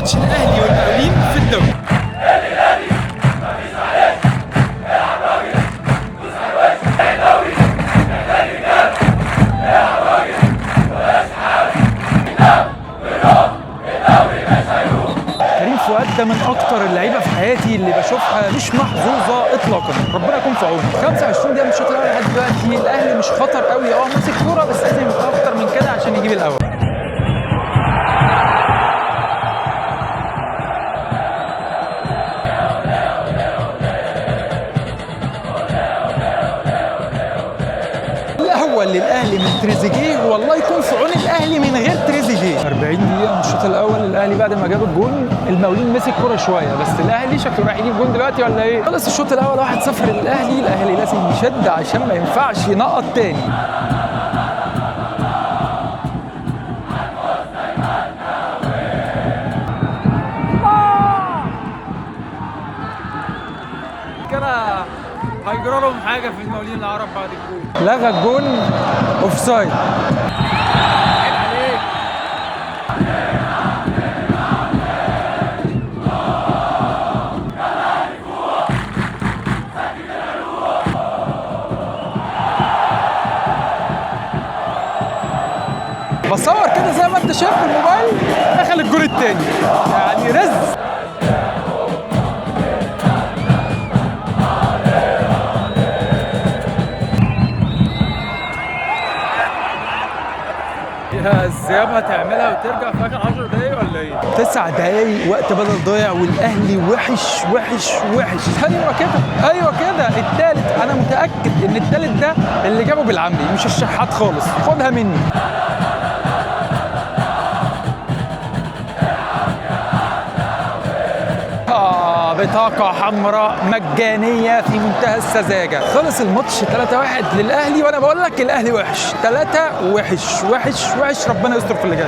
ماتش الاهلي والمقاولين في الدوري. كريم فؤاد ده من اكتر اللعيبه في حياتي اللي بشوفها مش محظوظه اطلاقا، ربنا يكون في عونه. 25 دقيقه من الشوط الاول لحد دلوقتي الاهلي مش خطر قوي، ماسك كوره بس لازم يبقى اكتر من كده عشان يجيب الاول. الاول للاهلي من تريزيجيه، والله يكون في عون الاهلي من غير تريزيجيه. 40 دقيقه من الشوط الاول الاهلي بعد ما جاب الجون المقاولين مسك كوره شويه، بس الاهلي شكله رايح يجيب جون دلوقتي ولا ايه؟ خلص الشوط الاول 1-0 للاهلي. الاهلي لازم يشد عشان ما ينفعش ينقط تاني. كده هيجرى لهم حاجه في المقاولين العرب بعد الجول. لغى الجون اوفسايد. عيب عليك. بصور كده زي ما انت شايف في الموبايل، دخل الجول التاني، يعني رز. الذهاب هتعملها وترجع في اخر 10 دقايق ولا ايه؟ 9 دقايق وقت بدل ضايع والاهلي وحش وحش وحش. ايوه كده، ايوه كده. التالت انا متاكد ان التالت ده اللي جابه بالعمدي مش الشحات خالص، خدها مني. بطاقة حمراء مجانية في منتهى السذاجة. خلص الماتش 3-1 للأهلي، وأنا بقول لك الأهلي وحش. 3 وحش وحش وحش، ربنا يستر في اللي جاي.